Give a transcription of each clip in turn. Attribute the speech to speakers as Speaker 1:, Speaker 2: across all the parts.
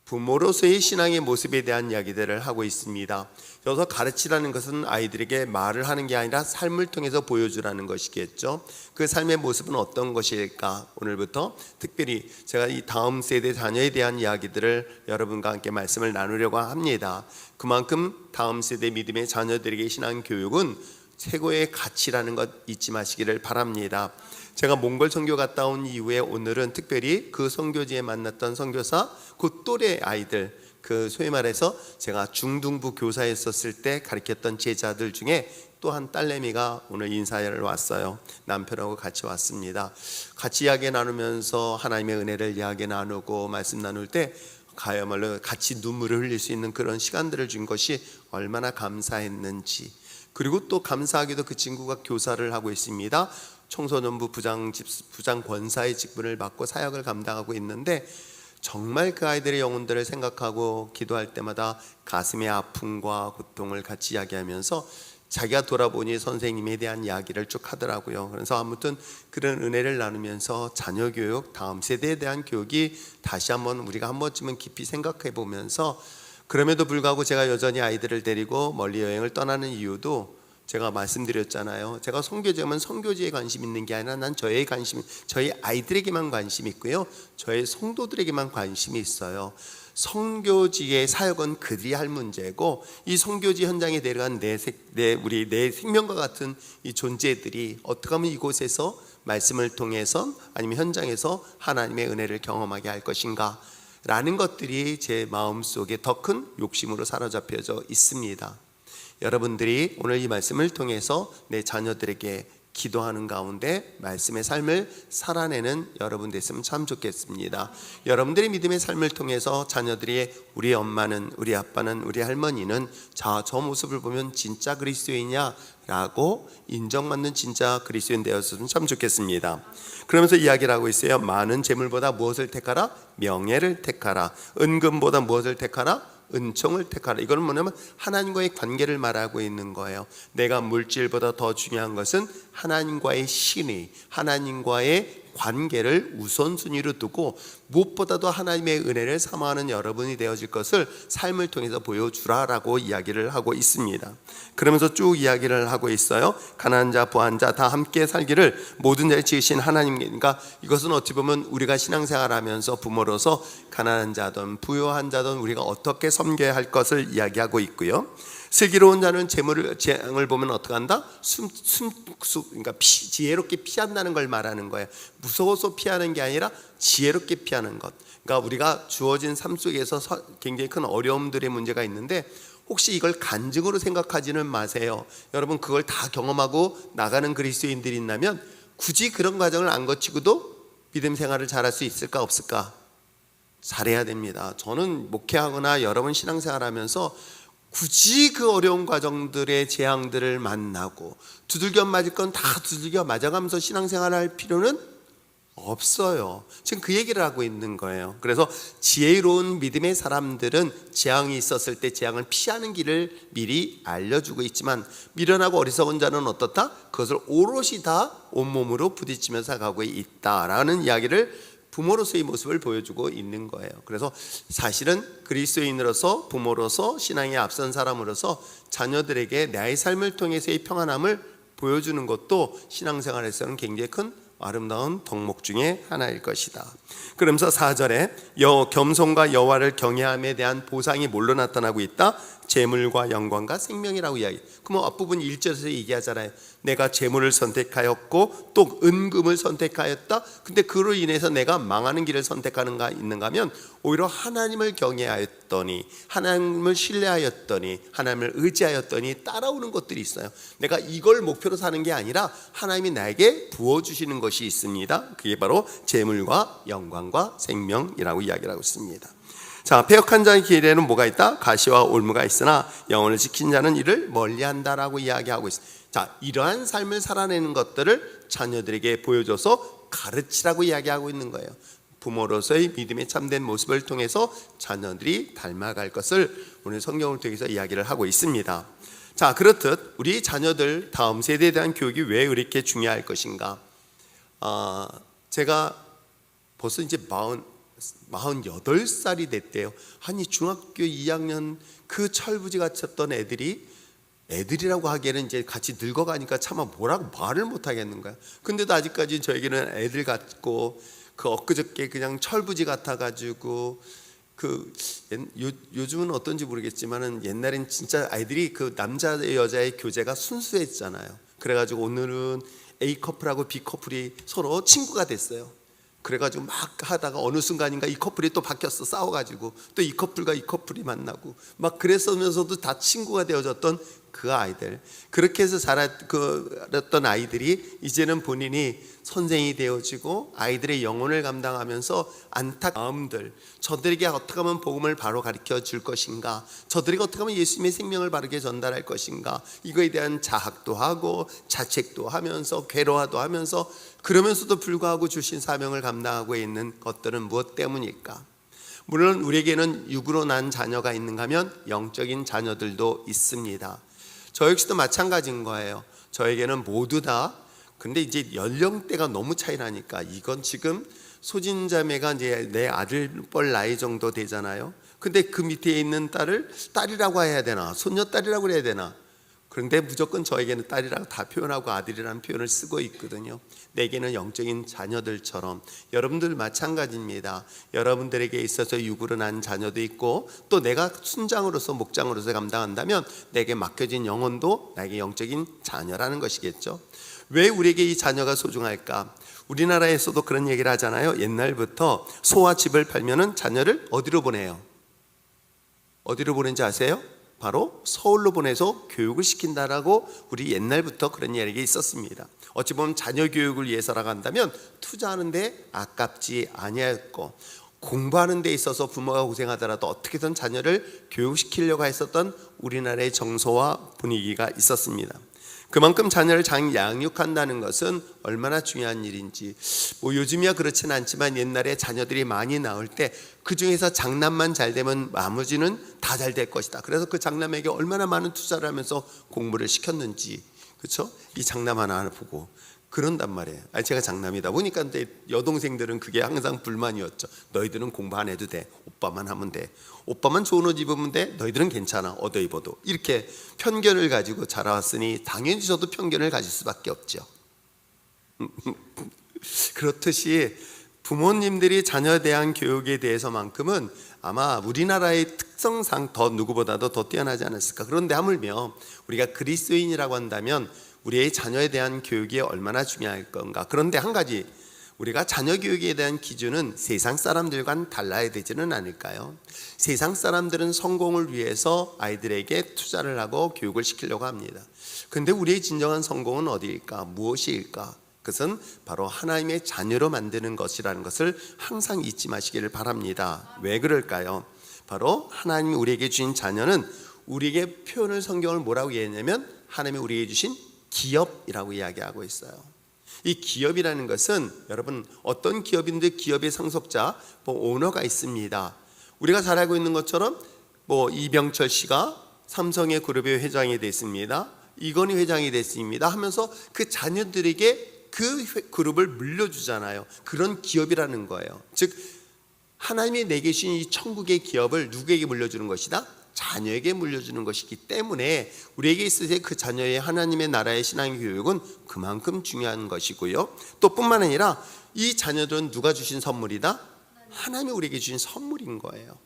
Speaker 1: 부모로서의 신앙의 모습에 대한 이야기들을 하고 있습니다. 여기서 가르치라는 것은 아이들에게 말을 하는 게 아니라 삶을 통해서 보여주라는 것이겠죠. 그 삶의 모습은 어떤 것일까? 오늘부터 특별히 제가 이 다음 세대 자녀에 대한 이야기들을 여러분과 함께 말씀을 나누려고 합니다. 그만큼 다음 세대 믿음의 자녀들에게 신앙 교육은 최고의 가치라는 것 잊지 마시기를 바랍니다. 제가 몽골 선교 갔다 온 이후에 오늘은 특별히 그 선교지에 만났던 선교사 그 또래 아이들, 그 소위 말해서 제가 중등부 교사였었을 때 가르쳤던 제자들 중에 또 한 딸내미가 오늘 인사를 왔어요. 남편하고 같이 왔습니다. 같이 이야기 나누면서 하나님의 은혜를 이야기 나누고 말씀 나눌 때 가야말로 같이 눈물을 흘릴 수 있는 그런 시간들을 준 것이 얼마나 감사했는지, 그리고 또 감사하게도 그 친구가 교사를 하고 있습니다. 청소년부 부장 권사의 직분을 맡고 사역을 감당하고 있는데, 정말 그 아이들의 영혼들을 생각하고 기도할 때마다 가슴의 아픔과 고통을 같이 이야기하면서 자기가 돌아보니 선생님에 대한 이야기를 쭉 하더라고요. 그래서 아무튼 그런 은혜를 나누면서 자녀 교육, 다음 세대에 대한 교육이 다시 한번 우리가 한 번쯤은 깊이 생각해 보면서, 그럼에도 불구하고 제가 여전히 아이들을 데리고 멀리 여행을 떠나는 이유도 제가 말씀드렸잖아요. 제가 선교지면 선교지에 관심 있는 게 아니라 난 저희 아이들에게만 관심이 있고요, 저의 성도들에게만 관심이 있어요. 선교지의 사역은 그들이 할 문제고, 이 선교지 현장에 내려간 내 생명과 같은 이 존재들이 어떻게 하면 이곳에서 말씀을 통해서 아니면 현장에서 하나님의 은혜를 경험하게 할 것인가 라는 것들이 제 마음속에 더 큰 욕심으로 사로잡혀져 있습니다. 여러분들이 오늘 이 말씀을 통해서 내 자녀들에게 기도하는 가운데 말씀의 삶을 살아내는 여러분 됐으면 참 좋겠습니다. 여러분들의 믿음의 삶을 통해서 자녀들이 우리 엄마는, 우리 아빠는, 우리 할머니는 저 모습을 보면 진짜 그리스도인이냐 라고 인정받는 진짜 그리스도인 되었으면 참 좋겠습니다. 그러면서 이야기를 하고 있어요. 많은 재물보다 무엇을 택하라? 명예를 택하라. 은금보다 무엇을 택하라? 은총을 택하라. 이건 뭐냐면 하나님과의 관계를 말하고 있는 거예요. 내가 물질보다 더 중요한 것은 하나님과의 신의, 하나님과의 관계를 우선순위로 두고 무엇보다도 하나님의 은혜를 사모하는 여러분이 되어질 것을 삶을 통해서 보여주라라고 이야기를 하고 있습니다. 그러면서 쭉 이야기를 하고 있어요. 가난한 자, 부한 자 다 함께 살기를 모든 자를 지으신 하나님이니까, 이것은 어찌 보면 우리가 신앙생활하면서 부모로서 가난한 자든 부유한 자든 우리가 어떻게 섬겨야 할 것을 이야기하고 있고요. 슬기로운 자는 재앙을 보면 어떻게 한다? 그러니까 지혜롭게 피한다는 걸 말하는 거예요. 무서워서 피하는 게 아니라 지혜롭게 피하는 것. 그러니까 우리가 주어진 삶 속에서 굉장히 큰 어려움들의 문제가 있는데, 혹시 이걸 간증으로 생각하지는 마세요. 여러분, 그걸 다 경험하고 나가는 그리스도인들이 있다면 굳이 그런 과정을 안 거치고도 믿음 생활을 잘할 수 있을까 없을까? 잘해야 됩니다. 저는 목회하거나 여러분 신앙생활하면서 굳이 그 어려운 과정들의 재앙들을 만나고 두들겨 맞을 건 다 두들겨 맞아가면서 신앙생활을 할 필요는 없어요. 지금 그 얘기를 하고 있는 거예요. 그래서 지혜로운 믿음의 사람들은 재앙이 있었을 때 재앙을 피하는 길을 미리 알려주고 있지만, 미련하고 어리석은 자는 어떻다? 그것을 오롯이 다 온몸으로 부딪히면서 가고 있다라는 이야기를 부모로서의 모습을 보여주고 있는 거예요. 그래서 사실은 그리스도인으로서, 부모로서, 신앙에 앞선 사람으로서 자녀들에게 나의 삶을 통해서의 평안함을 보여주는 것도 신앙생활에서는 굉장히 큰 아름다운 덕목 중에 하나일 것이다. 그러면서 4절에 겸손과 여호와를 경외함에 대한 보상이 뭘로 나타나고 있다? 재물과 영광과 생명이라고 이야기. 그럼 앞부분 1절에서 얘기하잖아요. 내가 재물을 선택하였고 또 은금을 선택하였다. 근데 그로 인해서 내가 망하는 길을 선택하는가 있는가 하면, 오히려 하나님을 경외하였더니, 하나님을 신뢰하였더니, 하나님을 의지하였더니 따라오는 것들이 있어요. 내가 이걸 목표로 사는 게 아니라 하나님이 나에게 부어주시는 것이 있습니다. 그게 바로 재물과 영광과 생명이라고 이야기를 하고 있습니다. 자, 패역한 자의 길에는 뭐가 있다? 가시와 올무가 있으나 영혼을 지킨 자는 이를 멀리한다라고 이야기하고 있습니다. 자, 이러한 삶을 살아내는 것들을 자녀들에게 보여줘서 가르치라고 이야기하고 있는 거예요. 부모로서의 믿음의 참된 모습을 통해서 자녀들이 닮아갈 것을 오늘 성경을 통해서 이야기를 하고 있습니다. 자, 그렇듯 우리 자녀들 다음 세대에 대한 교육이 왜 이렇게 중요할 것인가? 제가 벌써 이제 48살이 됐대요. 아니 중학교 2학년 그 철부지 같았던 애들이라고 하기에는 이제 같이 늙어가니까 차마 뭐라고 말을 못 하겠는 거야. 근데도 아직까지 저에게는 애들 같고 그 엊그저께 그냥 철부지 같아가지고 요즘은 어떤지 모르겠지만은 옛날엔 진짜 아이들이 그 남자 여자의 교제가 순수했잖아요. 그래가지고 오늘은 A 커플하고 B 커플이 서로 친구가 됐어요. 그래가지고 막 하다가 어느 순간인가 이 커플이 또 바뀌었어. 싸워가지고 또 이 커플과 이 커플이 만나고 막 그랬으면서도 다 친구가 되어졌던 그 아이들, 그렇게 해서 자랐던 아이들이 이제는 본인이 선생이 되어지고 아이들의 영혼을 감당하면서 안타까운 마음들, 저들에게 어떻게 하면 복음을 바로 가르쳐 줄 것인가, 저들에게 어떻게 하면 예수님의 생명을 바르게 전달할 것인가, 이거에 대한 자학도 하고 자책도 하면서 괴로워도 하면서, 그러면서도 불구하고 주신 사명을 감당하고 있는 것들은 무엇 때문일까? 물론 우리에게는 육으로 난 자녀가 있는가 하면 영적인 자녀들도 있습니다. 저 역시도 마찬가지인 거예요. 저에게는 모두 다, 근데 이제 연령대가 너무 차이 나니까, 이건 지금 소진자매가 이제 내 아들뻘 나이 정도 되잖아요. 근데 그 밑에 있는 딸을 딸이라고 해야 되나, 손녀딸이라고 해야 되나. 그런데 무조건 저에게는 딸이라고 다 표현하고 아들이라는 표현을 쓰고 있거든요. 내게는 영적인 자녀들처럼 여러분들 마찬가지입니다. 여러분들에게 있어서 육으로 난 자녀도 있고, 또 내가 순장으로서 목장으로서 감당한다면 내게 맡겨진 영혼도 나에게 영적인 자녀라는 것이겠죠. 왜 우리에게 이 자녀가 소중할까? 우리나라에서도 그런 얘기를 하잖아요. 옛날부터 소와 집을 팔면은 자녀를 어디로 보내요? 어디로 보낸지 아세요? 바로 서울로 보내서 교육을 시킨다라고 우리 옛날부터 그런 이야기가 있었습니다. 어찌 보면 자녀 교육을 위해서라고 한다면 투자하는데 아깝지 아니하였고, 공부하는 데 있어서 부모가 고생하더라도 어떻게든 자녀를 교육시키려고 했었던 우리나라의 정서와 분위기가 있었습니다. 그만큼 자녀를 잘 양육한다는 것은 얼마나 중요한 일인지, 요즘이야 그렇지는 않지만 옛날에 자녀들이 많이 나올 때 그 중에서 장남만 잘 되면 나머지는 다 잘 될 것이다. 그래서 그 장남에게 얼마나 많은 투자를 하면서 공부를 시켰는지, 그렇죠? 이 장남 하나 보고 그런단 말이에요. 제가 장남이다 보니까 여동생들은 그게 항상 불만이었죠. 너희들은 공부 안 해도 돼. 오빠만 하면 돼. 오빠만 좋은 옷 입으면 돼. 너희들은 괜찮아. 얻어 입어도. 이렇게 편견을 가지고 자라왔으니 당연히 저도 편견을 가질 수밖에 없죠. 그렇듯이 부모님들이 자녀에 대한 교육에 대해서만큼은 아마 우리나라의 특성상 더 누구보다도 더 뛰어나지 않았을까. 그런데 하물며 우리가 그리스도인이라고 한다면 우리의 자녀에 대한 교육이 얼마나 중요할 건가. 그런데 한 가지, 우리가 자녀 교육에 대한 기준은 세상 사람들과는 달라야 되지는 않을까요? 세상 사람들은 성공을 위해서 아이들에게 투자를 하고 교육을 시키려고 합니다. 그런데 우리의 진정한 성공은 어디일까? 무엇일까? 그것은 바로 하나님의 자녀로 만드는 것이라는 것을 항상 잊지 마시기를 바랍니다. 왜 그럴까요? 바로 하나님이 우리에게 주신 자녀는, 우리에게 표현을 성경을 뭐라고 얘기했냐면 하나님이 우리에게 주신 기업이라고 이야기하고 있어요. 이 기업이라는 것은, 여러분 어떤 기업인데 기업의 상속자, 오너가 있습니다. 우리가 잘 알고 있는 것처럼 이병철 씨가 삼성의 그룹의 회장이 됐습니다. 이건희 회장이 됐습니다 하면서 그 자녀들에게 그 그룹을 물려주잖아요. 그런 기업이라는 거예요. 즉 하나님이 내게 주신 이 천국의 기업을 누구에게 물려주는 것이다? 자녀에게 물려주는 것이기 때문에 우리에게 있을 그 자녀의 하나님의 나라의 신앙 교육은 그만큼 중요한 것이고요. 또 뿐만 아니라 이 자녀들은 누가 주신 선물이다? 하나님이 우리에게 주신 선물인 거예요.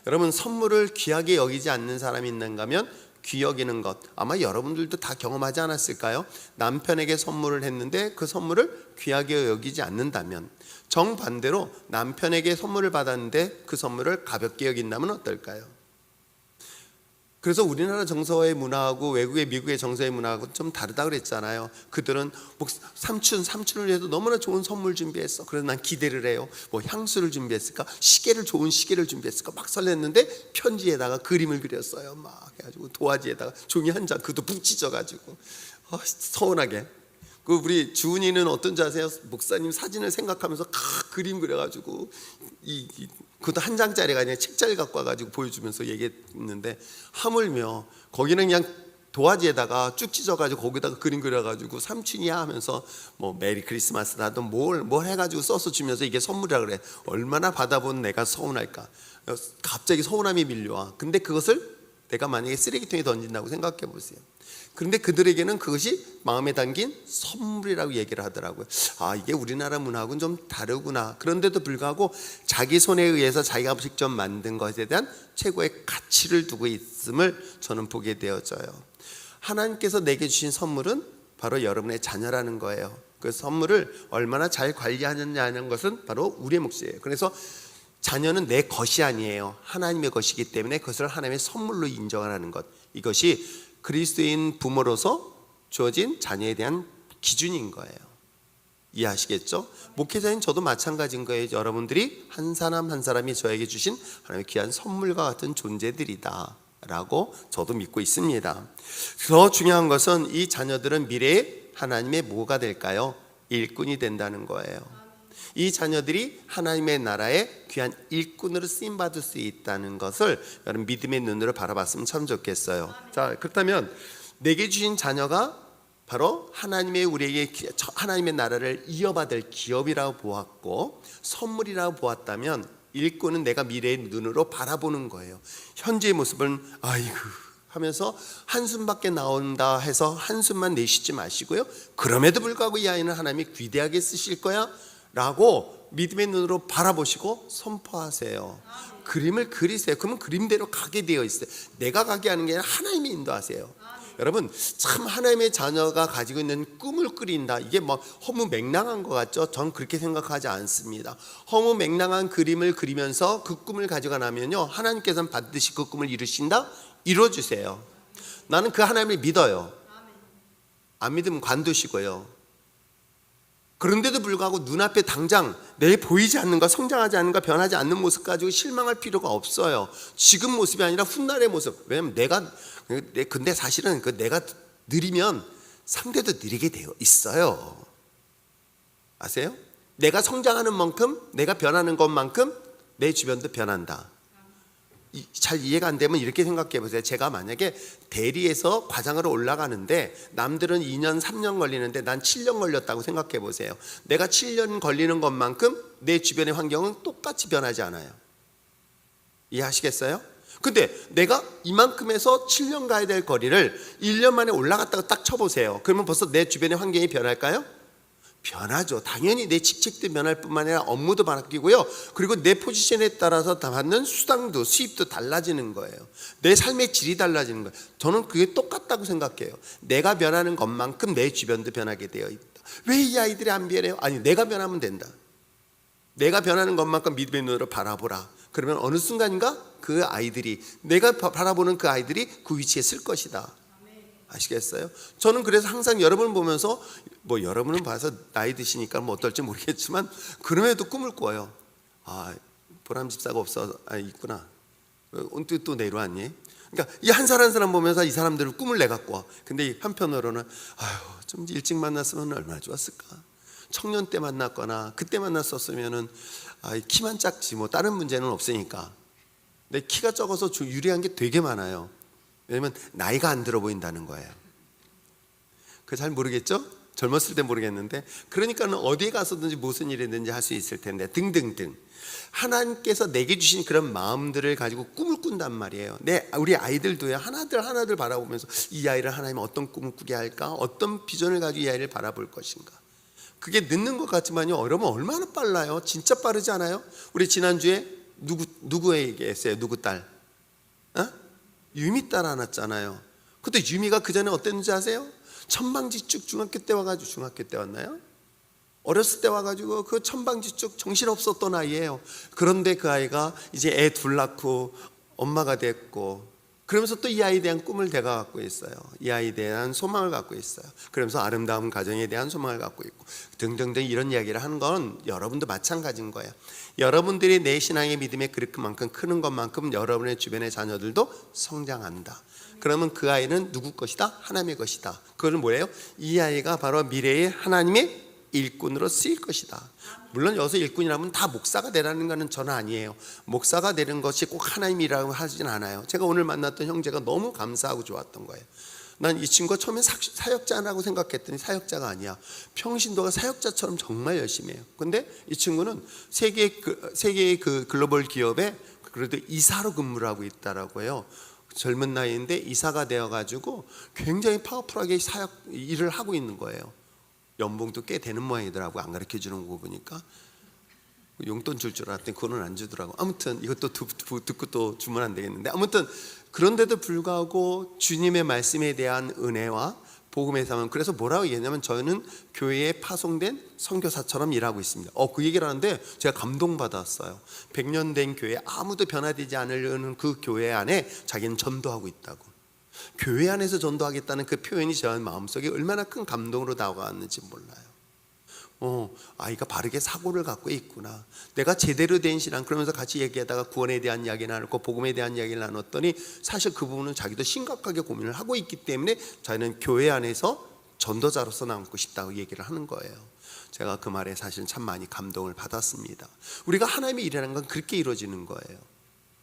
Speaker 1: 여러분, 선물을 귀하게 여기지 않는 사람이 있는가 하면 귀 여기는 것, 아마 여러분들도 다 경험하지 않았을까요? 남편에게 선물을 했는데 그 선물을 귀하게 여기지 않는다면, 정반대로 남편에게 선물을 받았는데 그 선물을 가볍게 여긴다면 어떨까요? 그래서 우리나라 정서의 문화하고 외국의 미국의 정서의 문화하고 좀 다르다 그랬잖아요. 그들은 삼촌을 위해서 너무나 좋은 선물 준비했어. 그래서 난 기대를 해요. 향수를 준비했을까? 좋은 시계를 준비했을까? 막 설렜는데 편지에다가 그림을 그렸어요. 막 해가지고 도화지에다가 종이 한 장, 그것도 뭉치져가지고 서운하게. 우리 주은이는 어떤지 아세요? 목사님 사진을 생각하면서 그림 그려가지고 그것도 한 장짜리가 아니라 책자리 갖고 와가지고 보여주면서 얘기했는데, 하물며 거기는 그냥 도화지에다가 쭉 찢어가지고 거기다가 그림 그려가지고 삼촌이야 하면서 뭐 메리 크리스마스라도 뭘 해가지고 써서 주면서 이게 선물이라 그래. 얼마나 받아본 내가 서운할까. 갑자기 서운함이 밀려와. 근데 그것을 내가 만약에 쓰레기통에 던진다고 생각해 보세요. 그런데 그들에게는 그것이 마음에 담긴 선물이라고 얘기를 하더라고요. 아, 이게 우리나라 문화하고는 좀 다르구나. 그런데도 불구하고 자기 손에 의해서 자기가 직접 만든 것에 대한 최고의 가치를 두고 있음을 저는 보게 되어져요. 하나님께서 내게 주신 선물은 바로 여러분의 자녀라는 거예요. 그 선물을 얼마나 잘 관리하느냐는 것은 바로 우리의 몫이에요. 그래서 자녀는 내 것이 아니에요. 하나님의 것이기 때문에 그것을 하나님의 선물로 인정하는 것, 이것이 그리스도인 부모로서 주어진 자녀에 대한 기준인 거예요. 이해하시겠죠? 목회자인 저도 마찬가지인 거예요. 여러분들이 한 사람 한 사람이 저에게 주신 하나님의 귀한 선물과 같은 존재들이다 라고 저도 믿고 있습니다. 더 중요한 것은 이 자녀들은 미래에 하나님의 뭐가 될까요? 일꾼이 된다는 거예요. 이 자녀들이 하나님의 나라의 귀한 일꾼으로 쓰임받을 수 있다는 것을 여러분 믿음의 눈으로 바라봤으면 참 좋겠어요. 자, 그렇다면 내게 주신 자녀가 바로 하나님의 우리에게 하나님의 나라를 이어받을 기업이라고 보았고 선물이라고 보았다면 일꾼은 내가 미래의 눈으로 바라보는 거예요. 현재의 모습은 아이고 하면서 한숨밖에 나온다 해서 한숨만 내쉬지 마시고요. 그럼에도 불구하고 이 아이는 하나님이 귀대하게 쓰실 거야 라고 믿음의 눈으로 바라보시고 선포하세요. 그림을 그리세요. 그러면 그림대로 가게 되어 있어요. 내가 가게 하는 게 아니라 하나님이 인도하세요. 여러분 참 하나님의 자녀가 가지고 있는 꿈을 그린다, 이게 뭐 허무맹랑한 것 같죠? 전 그렇게 생각하지 않습니다. 허무맹랑한 그림을 그리면서 그 꿈을 가져가 나면요, 하나님께서는 반드시 그 꿈을 이루신다? 이루어주세요. 나는 그 하나님을 믿어요. 안 믿으면 관두시고요. 그런데도 불구하고 눈앞에 당장 내일 보이지 않는 것, 성장하지 않는 것, 변하지 않는 모습 가지고 실망할 필요가 없어요. 지금 모습이 아니라 훗날의 모습. 왜냐면 근데 사실은 그 내가 느리면 상대도 느리게 되어 있어요. 아세요? 내가 성장하는 만큼, 내가 변하는 것만큼 내 주변도 변한다. 잘 이해가 안 되면 이렇게 생각해 보세요. 제가 만약에 대리에서 과장으로 올라가는데 남들은 2년 3년 걸리는데 난 7년 걸렸다고 생각해 보세요. 내가 7년 걸리는 것만큼 내 주변의 환경은 똑같이 변하지 않아요. 이해하시겠어요? 근데 내가 이만큼에서 7년 가야 될 거리를 1년 만에 올라갔다고 딱 쳐보세요. 그러면 벌써 내 주변의 환경이 변할까요? 변하죠. 당연히 내 직책도 변할 뿐만 아니라 업무도 바뀌고요. 그리고 내 포지션에 따라서 받는 수당도 수입도 달라지는 거예요. 내 삶의 질이 달라지는 거예요. 저는 그게 똑같다고 생각해요. 내가 변하는 것만큼 내 주변도 변하게 되어 있다. 왜 이 아이들이 안 변해요? 아니, 내가 변하면 된다. 내가 변하는 것만큼 믿음의 눈으로 바라보라. 그러면 어느 순간인가 그 아이들이, 내가 바라보는 그 아이들이 그 위치에 쓸 것이다. 아시겠어요? 저는 그래서 항상 여러분을 보면서, 뭐 여러분은 봐서 나이 드시니까 뭐 어떨지 모르겠지만 그럼에도 꿈을 꿔요. 아, 보람 집사가 있구나. 언제 또 내려왔니? 그러니까 이 한 사람 한 사람 보면서 이 사람들을 꿈을 내가 꿔. 근데 한편으로는 아유, 좀 일찍 만났으면 얼마나 좋았을까. 청년 때 만났거나 그때 만났었으면은 키만 작지 뭐 다른 문제는 없으니까. 근데 키가 적어서 유리한 게 되게 많아요. 왜냐면 나이가 안 들어 보인다는 거예요. 그 잘 모르겠죠? 젊었을 때 모르겠는데, 그러니까는 어디에 가서든지 무슨 일이든지 할 수 있을 텐데 등등등. 하나님께서 내게 주신 그런 마음들을 가지고 꿈을 꾼단 말이에요. 우리 아이들도요, 하나들 바라보면서 이 아이를 하나님 어떤 꿈을 꾸게 할까? 어떤 비전을 가지고 이 아이를 바라볼 것인가? 그게 늦는 것 같지만요, 여러분 얼마나 빨라요? 진짜 빠르지 않아요? 우리 지난주에 누구에게 했어요? 누구 딸? 유미 딸 안 왔잖아요. 근데 유미가 그 전에 어땠는지 아세요? 천방지축 중학교 때 왔나요? 어렸을 때 와가지고 그 천방지축 정신없었던 아이예요. 그런데 그 아이가 이제 애 둘 낳고 엄마가 됐고, 그러면서 또 이 아이에 대한 꿈을 내가 갖고 있어요. 이 아이에 대한 소망을 갖고 있어요. 그러면서 아름다운 가정에 대한 소망을 갖고 있고 등등등, 이런 이야기를 하는 건 여러분도 마찬가지인 거예요. 여러분들이 내 신앙의 믿음의 그만큼 크는 것만큼 여러분의 주변의 자녀들도 성장한다. 그러면 그 아이는 누구 것이다? 하나님의 것이다. 그건 뭐예요? 이 아이가 바로 미래의 하나님의 일꾼으로 쓰일 것이다. 물론 여기서 일꾼이라면 다 목사가 되라는 것은 저는 아니에요. 목사가 되는 것이 꼭 하나님이라고 하진 않아요. 제가 오늘 만났던 형제가 너무 감사하고 좋았던 거예요. 난 이 친구가 처음에 사역자라고 생각했더니 사역자가 아니야. 평신도가 사역자처럼 정말 열심히 해요. 근데 이 친구는 세계의 그 글로벌 기업에 그래도 이사로 근무를 하고 있다라고 해요. 젊은 나이인데 이사가 되어가지고 굉장히 파워풀하게 사역 일을 하고 있는 거예요. 연봉도 꽤 되는 모양이더라고. 안 가르쳐 주는 거 보니까. 용돈 줄 알았더니 그거는 안 주더라고. 아무튼 이것도 듣고 또 주면 안 되겠는데, 아무튼 그런데도 불구하고 주님의 말씀에 대한 은혜와 복음의 삶은, 그래서 뭐라고 얘기하냐면 저는 교회에 파송된 선교사처럼 일하고 있습니다. 그 얘기를 하는데 제가 감동받았어요. 100년 된 교회, 아무도 변화되지 않으려는 그 교회 안에 자기는 전도하고 있다고. 교회 안에서 전도하겠다는 그 표현이 제 마음속에 얼마나 큰 감동으로 다가왔는지 몰라요. 아이가 바르게 사고를 갖고 있구나. 내가 제대로 된 신앙, 그러면서 같이 얘기하다가 구원에 대한 이야기를 나눴고 복음에 대한 이야기를 나눴더니 사실 그 부분은 자기도 심각하게 고민을 하고 있기 때문에 자기는 교회 안에서 전도자로서 남고 싶다고 얘기를 하는 거예요. 제가 그 말에 사실 참 많이 감동을 받았습니다. 우리가 하나님의 일이라는 건 그렇게 이루어지는 거예요.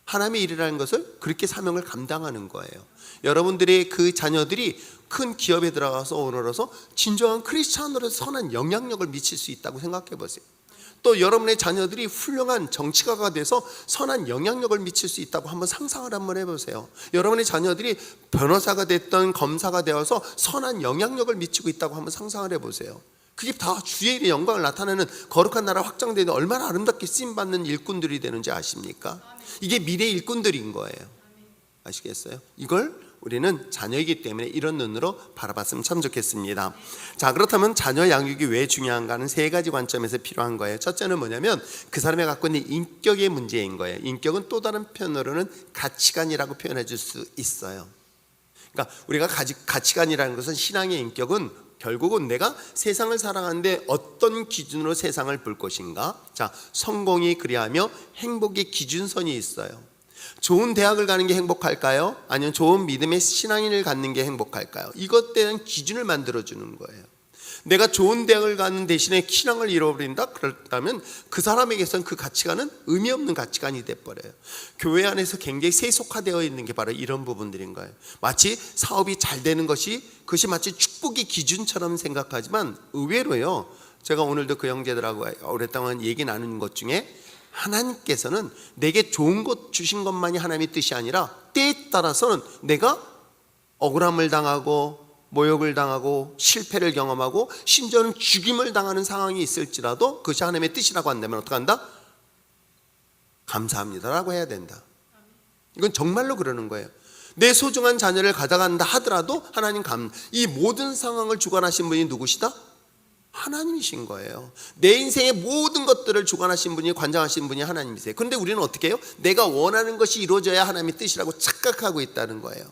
Speaker 1: 하나님의 일이라는 것을 그렇게 사명을 감당하는 거예요. 여러분들의 그 자녀들이 큰 기업에 들어가서 오너로서 진정한 크리스찬으로서 선한 영향력을 미칠 수 있다고 생각해 보세요. 또 여러분의 자녀들이 훌륭한 정치가가 돼서 선한 영향력을 미칠 수 있다고 한번 상상을 한번 해보세요. 여러분의 자녀들이 변호사가 됐던 검사가 되어서 선한 영향력을 미치고 있다고 한번 상상을 해보세요. 그게 다 주의 일의 영광을 나타내는 거룩한 나라 확장되는 얼마나 아름답게 쓰임받는 일꾼들이 되는지 아십니까? 이게 미래의 일꾼들인 거예요. 아시겠어요? 이걸 우리는 자녀이기 때문에 이런 눈으로 바라봤으면 참 좋겠습니다. 자, 그렇다면 자녀 양육이 왜 중요한가는 세 가지 관점에서 필요한 거예요. 첫째는 뭐냐면 그 사람이 갖고 있는 인격의 문제인 거예요. 인격은 또 다른 표현으로는 가치관이라고 표현해 줄 수 있어요. 그러니까 우리가 가치관이라는 것은, 신앙의 인격은 결국은 내가 세상을 살아가는데 어떤 기준으로 세상을 볼 것인가. 자, 성공이 그리하며 행복의 기준선이 있어요. 좋은 대학을 가는 게 행복할까요? 아니면 좋은 믿음의 신앙인을 갖는 게 행복할까요? 이것 대한 기준을 만들어주는 거예요. 내가 좋은 대학을 가는 대신에 신앙을 잃어버린다? 그렇다면 그 사람에게서는 그 가치관은 의미 없는 가치관이 돼버려요. 교회 안에서 굉장히 세속화되어 있는 게 바로 이런 부분들인 거예요. 마치 사업이 잘 되는 그것이 마치 축복의 기준처럼 생각하지만 의외로요, 제가 오늘도 그 형제들하고 오랫동안 얘기 나누는 것 중에 하나님께서는 내게 좋은 것 주신 것만이 하나님의 뜻이 아니라 때에 따라서는 내가 억울함을 당하고 모욕을 당하고 실패를 경험하고 심지어는 죽임을 당하는 상황이 있을지라도 그것이 하나님의 뜻이라고 한다면 어떻게 한다? 감사합니다라고 해야 된다. 이건 정말로 그러는 거예요. 내 소중한 자녀를 가져간다 하더라도 하나님 이 모든 상황을 주관하신 분이 누구시다? 하나님이신 거예요. 내 인생의 모든 것들을 주관하신 분이, 관장하신 분이 하나님이세요. 그런데 우리는 어떻게 해요? 내가 원하는 것이 이루어져야 하나님의 뜻이라고 착각하고 있다는 거예요.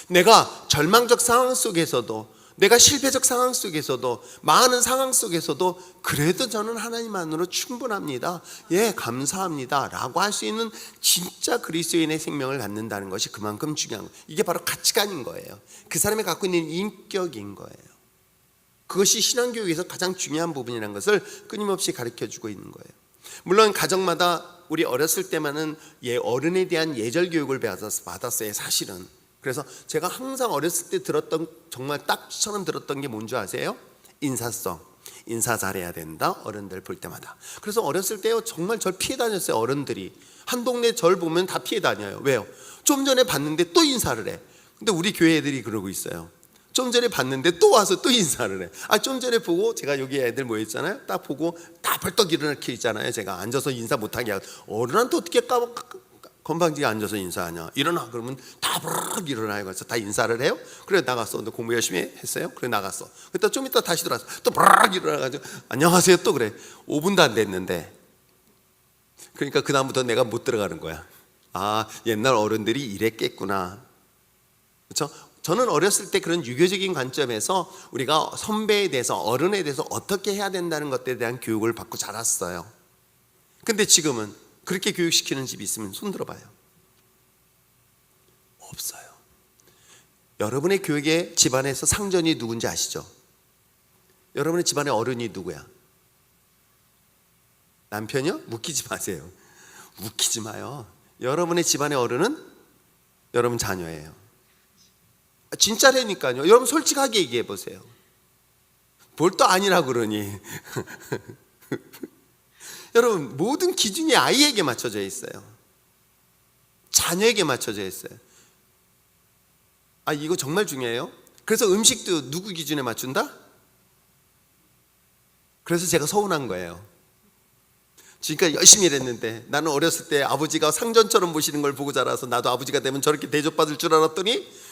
Speaker 1: 내가 절망적 상황 속에서도, 내가 실패적 상황 속에서도, 많은 상황 속에서도 그래도 저는 하나님 안으로 충분합니다, 예, 감사합니다 라고 할 수 있는 진짜 그리스도인의 생명을 갖는다는 것이 그만큼 중요한 거예요. 이게 바로 가치관인 거예요. 그 사람이 갖고 있는 인격인 거예요. 그것이 신앙교육에서 가장 중요한 부분이라는 것을 끊임없이 가르쳐주고 있는 거예요. 물론 가정마다 우리 어렸을 때만은 어른에 대한 예절 교육을 받았어요, 사실은. 그래서 제가 항상 어렸을 때 들었던, 정말 딱처럼 들었던 게 뭔지 아세요? 인사성. 인사 잘해야 된다, 어른들 볼 때마다. 그래서 어렸을 때요, 정말 절 피해 다녔어요. 어른들이 한 동네 절 보면 다 피해 다녀요. 왜요? 좀 전에 봤는데 또 인사를 해. 근데 우리 교회 애들이 그러고 있어요. 좀 전에 봤는데 또 와서 또 인사를 해. 좀 전에 보고, 제가 여기 애들 모여있잖아요. 딱 보고 다 벌떡 일어나게 있잖아요. 제가 앉아서 인사 못하게 하고, 어른한테 어떻게 건방지게 앉아서 인사하냐. 일어나 그러면 다 버럭 일어나요. 그래서 다 인사를 해요. 그래 나갔어. 너 공부 열심히 했어요? 그래 나갔어. 그때 좀 이따 다시 들어왔어. 또 버럭 일어나가지고 안녕하세요 또 그래. 5분도 안 됐는데, 그러니까 그 다음부터 내가 못 들어가는 거야. 옛날 어른들이 이랬겠구나. 그렇죠? 저는 어렸을 때 그런 유교적인 관점에서 우리가 선배에 대해서, 어른에 대해서 어떻게 해야 된다는 것에 대한 교육을 받고 자랐어요. 근데 지금은 그렇게 교육시키는 집이 있으면 손 들어봐요. 없어요. 여러분의 교육의 집안에서 상전이 누군지 아시죠? 여러분의 집안의 어른이 누구야? 남편이요? 웃기지 마세요. 웃기지 마요. 여러분의 집안의 어른은 여러분 자녀예요. 진짜라니까요. 여러분 솔직하게 얘기해 보세요. 뭘 또 아니라고 그러니. 여러분 모든 기준이 아이에게 맞춰져 있어요. 자녀에게 맞춰져 있어요. 이거 정말 중요해요. 그래서 음식도 누구 기준에 맞춘다? 그래서 제가 서운한 거예요. 지금까지 열심히 일했는데 나는 어렸을 때 아버지가 상전처럼 모시는 걸 보고 자라서 나도 아버지가 되면 저렇게 대접받을 줄 알았더니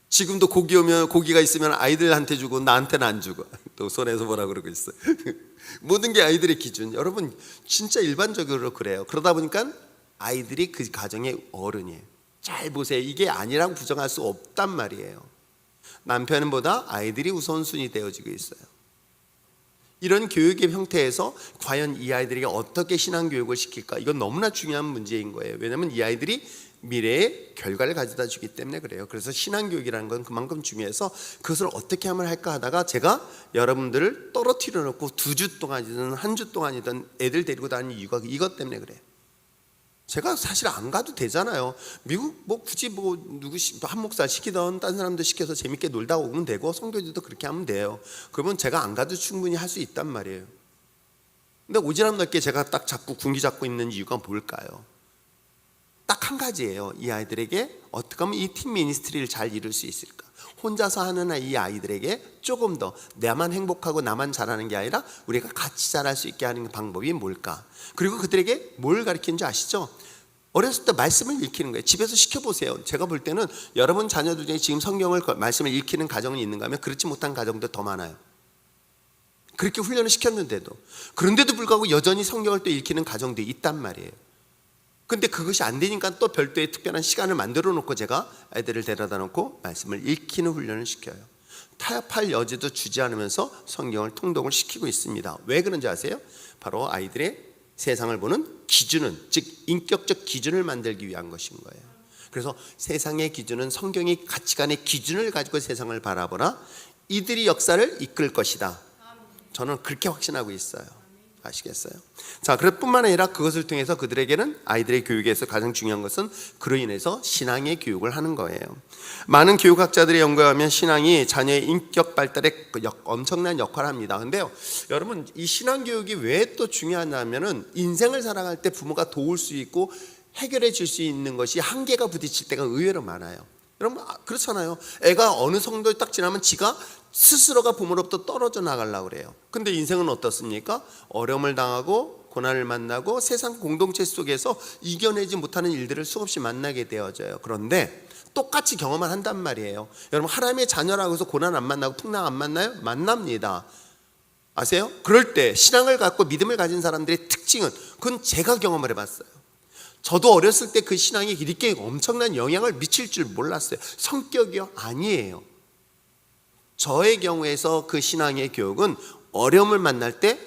Speaker 1: 지금도 고기 오면 고기가 있으면 아이들한테 주고 나한테는 안 주고 또 손에서 뭐라 그러고 있어요. 모든 게 아이들의 기준. 여러분 진짜 일반적으로 그래요. 그러다 보니까 아이들이 그 가정의 어른이에요. 잘 보세요. 이게 아니라고 부정할 수 없단 말이에요. 남편보다 아이들이 우선순위 되어지고 있어요. 이런 교육의 형태에서 과연 이 아이들에게 어떻게 신앙교육을 시킬까? 이건 너무나 중요한 문제인 거예요. 왜냐하면 이 아이들이 미래의 결과를 가져다 주기 때문에 그래요. 그래서 신앙교육이라는 건 그만큼 중요해서 그것을 어떻게 하면 할까 하다가 제가 여러분들을 떨어뜨려 놓고 2주 동안이든 한 주 동안이든 애들 데리고 다니는 이유가 이것 때문에 그래요. 제가 사실 안 가도 되잖아요. 미국 굳이 누구 한 목사 시키던 딴 사람들 시켜서 재밌게 놀다 오면 되고 성교지도 그렇게 하면 돼요. 그러면 제가 안 가도 충분히 할 수 있단 말이에요. 근데 오지랖 넓게 제가 딱 잡고 군기 잡고 있는 이유가 뭘까요? 딱 한 가지예요. 이 아이들에게 어떻게 하면 이 팀 미니스트리를 잘 이룰 수 있을까? 혼자서 하는 이 아이들에게 조금 더 나만 행복하고 나만 잘하는 게 아니라 우리가 같이 잘할 수 있게 하는 방법이 뭘까? 그리고 그들에게 뭘 가르치는 줄 아시죠? 어렸을 때 말씀을 읽히는 거예요. 집에서 시켜보세요. 제가 볼 때는 여러분 자녀들 중에 지금 성경을 말씀을 읽히는 가정이 있는가 하면 그렇지 못한 가정도 더 많아요. 그렇게 훈련을 시켰는데도, 그런데도 불구하고 여전히 성경을 또 읽히는 가정도 있단 말이에요. 근데 그것이 안 되니까 또 별도의 특별한 시간을 만들어 놓고 제가 아이들을 데려다 놓고 말씀을 읽히는 훈련을 시켜요. 타협할 여지도 주지 않으면서 성경을 통독을 시키고 있습니다. 왜 그런지 아세요? 바로 아이들의 세상을 보는 기준은, 즉 인격적 기준을 만들기 위한 것인 거예요. 그래서 세상의 기준은 성경의 가치관의 기준을 가지고 세상을 바라보라. 이들이 역사를 이끌 것이다. 저는 그렇게 확신하고 있어요. 아시겠어요? 자, 그럴 뿐만 아니라 그것을 통해서 그들에게는 아이들의 교육에서 가장 중요한 것은 그로 인해서 신앙의 교육을 하는 거예요. 많은 교육학자들의 연구에 의하면 신앙이 자녀의 인격 발달에 엄청난 역할을 합니다. 근데요, 여러분 이 신앙 교육이 왜 또 중요하냐면은 인생을 살아갈 때 부모가 도울 수 있고 해결해 줄 수 있는 것이 한계가 부딪힐 때가 의외로 많아요. 여러분 그렇잖아요. 애가 어느 정도 딱 지나면 지가 스스로가 부모로부터 떨어져 나가려고 그래요. 근데 인생은 어떻습니까? 어려움을 당하고 고난을 만나고 세상 공동체 속에서 이겨내지 못하는 일들을 수없이 만나게 되어져요. 그런데 똑같이 경험을 한단 말이에요. 여러분 하나님의 자녀라고 해서 고난 안 만나고 풍랑 안 만나요? 만납니다. 아세요? 그럴 때 신앙을 갖고 믿음을 가진 사람들의 특징은, 그건 제가 경험을 해봤어요. 저도 어렸을 때 그 신앙이 이렇게 엄청난 영향을 미칠 줄 몰랐어요. 성격이요? 아니에요. 저의 경우에서 그 신앙의 교육은 어려움을 만날 때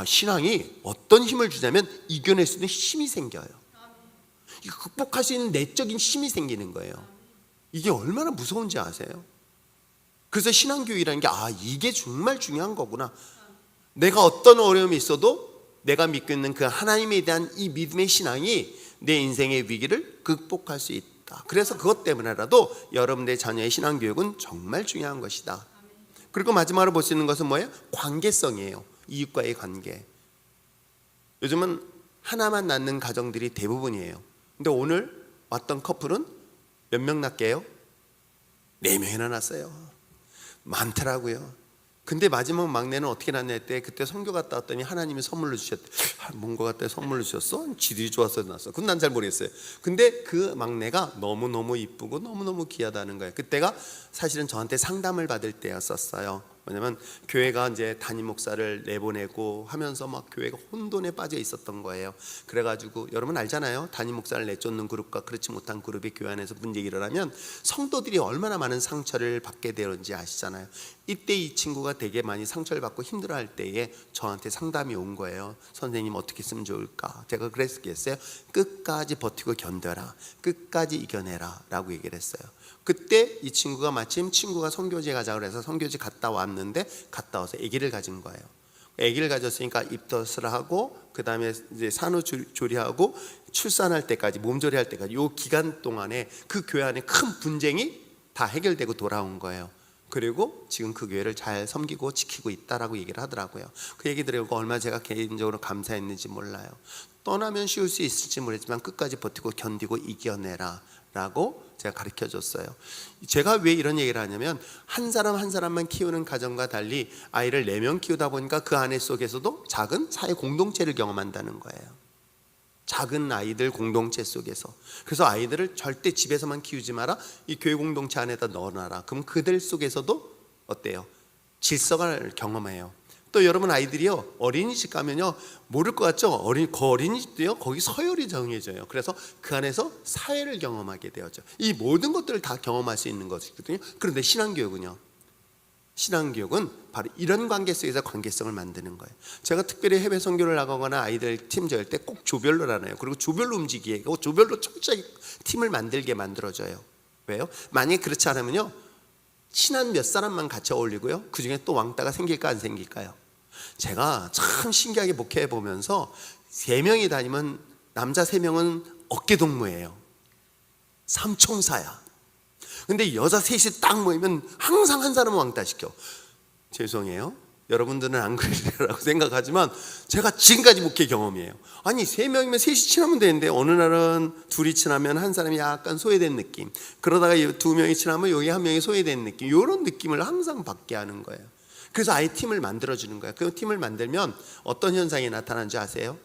Speaker 1: 신앙이 어떤 힘을 주냐면 이겨낼 수 있는 힘이 생겨요. 극복할 수 있는 내적인 힘이 생기는 거예요. 이게 얼마나 무서운지 아세요? 그래서 신앙교육이라는 게 이게 정말 중요한 거구나. 내가 어떤 어려움이 있어도 내가 믿고 있는 그 하나님에 대한 이 믿음의 신앙이 내 인생의 위기를 극복할 수 있다. 그래서 그것 때문에라도 여러분의 자녀의 신앙교육은 정말 중요한 것이다. 그리고 마지막으로 볼 수 있는 것은 뭐예요? 관계성이에요. 이웃과의 관계. 요즘은 하나만 낳는 가정들이 대부분이에요. 근데 오늘 왔던 커플은 몇 명 낳게요? 4명이나 낳았어요. 많더라고요. 근데 마지막 막내는 어떻게 낳냐 했대. 그때 선교 갔다 왔더니 하나님이 선물로 주셨대. 뭔 거 같아 선물로 주셨어? 지들이 좋아서 낳았어. 그건 난 잘 모르겠어요. 근데 그 막내가 너무너무 이쁘고 너무너무 귀하다는 거예요. 그때가 사실은 저한테 상담을 받을 때였었어요. 왜냐면 교회가 이제 담임 목사를 내보내고 하면서 막 교회가 혼돈에 빠져 있었던 거예요. 그래가지고 여러분 알잖아요. 담임 목사를 내쫓는 그룹과 그렇지 못한 그룹이 교회 안에서 문제가 일어나면 성도들이 얼마나 많은 상처를 받게 되는지 아시잖아요. 이때 이 친구가 되게 많이 상처를 받고 힘들어할 때에 저한테 상담이 온 거예요. 선생님 어떻게 했으면 좋을까? 제가 그랬겠어요. 끝까지 버티고 견뎌라. 끝까지 이겨내라 라고 얘기를 했어요. 그때 이 친구가 마침 친구가 선교지 가자고 해서 선교지 갔다 왔는데 갔다 와서 아기를 가진 거예요. 아기를 가졌으니까 입덧을 하고 그 다음에 이제 산후조리하고 출산할 때까지 몸조리할 때까지 요 기간 동안에 그 교회 안에 큰 분쟁이 다 해결되고 돌아온 거예요. 그리고 지금 그 교회를 잘 섬기고 지키고 있다라고 얘기를 하더라고요. 그 얘기 들으고 얼마나 제가 개인적으로 감사했는지 몰라요. 떠나면 쉬울 수 있을지 모르겠지만 끝까지 버티고 견디고 이겨내라 라고 제가 가르쳐 줬어요. 제가 왜 이런 얘기를 하냐면 한 사람 한 사람만 키우는 가정과 달리 아이를 4명 키우다 보니까 그 안에 속에서도 작은 사회 공동체를 경험한다는 거예요. 작은 아이들 공동체 속에서. 그래서 아이들을 절대 집에서만 키우지 마라, 이 교회 공동체 안에다 넣어놔라. 그럼 그들 속에서도 어때요? 질서가 경험해요. 또 여러분 아이들이요, 어린이집 가면요 모를 것 같죠? 그 어린이집도요 거기 서열이 정해져요. 그래서 그 안에서 사회를 경험하게 되었죠. 이 모든 것들을 다 경험할 수 있는 것이거든요. 그런데 신앙교육은요, 신앙교육은 바로 이런 관계 속에서 관계성을 만드는 거예요. 제가 특별히 해외 선교를 나가거나 아이들 팀 절 때 꼭 조별로 나눠요. 그리고 조별로 움직이게 하고 조별로 철저히 팀을 만들게 만들어져요. 왜요? 만약에 그렇지 않으면요 친한 몇 사람만 같이 어울리고요 그 중에 또 왕따가 생길까 안 생길까요? 제가 참 신기하게 목회해 보면서 3명이 다니면 남자 3명은 어깨동무예요. 삼총사야. 근데 여자 셋이 딱 모이면 항상 한 사람은 왕따시켜. 죄송해요, 여러분들은 안 그러리라고 생각하지만 제가 지금까지 목회 경험이에요. 아니 3명이면 셋이 친하면 되는데 어느 날은 둘이 친하면 한 사람이 약간 소외된 느낌, 그러다가 2명이 친하면 여기 1명이 소외된 느낌, 이런 느낌을 항상 받게 하는 거예요. 그래서 아예 팀을 만들어주는 거예요. 그 팀을 만들면 어떤 현상이 나타나는지 아세요?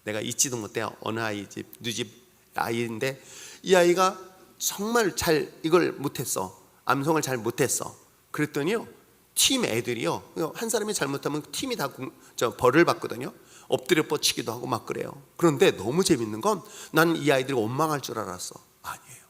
Speaker 1: 내가 잊지도 못해요. 어느 아이 집, 누집 아이인데 이 아이가 정말 잘 이걸 못했어. 암송을 잘 못했어. 그랬더니요 팀 애들이요 한 사람이 잘못하면 팀이 다 벌을 받거든요. 엎드려 뻗치기도 하고 막 그래요. 그런데 너무 재밌는 건 난 이 아이들이 원망할 줄 알았어. 아니에요.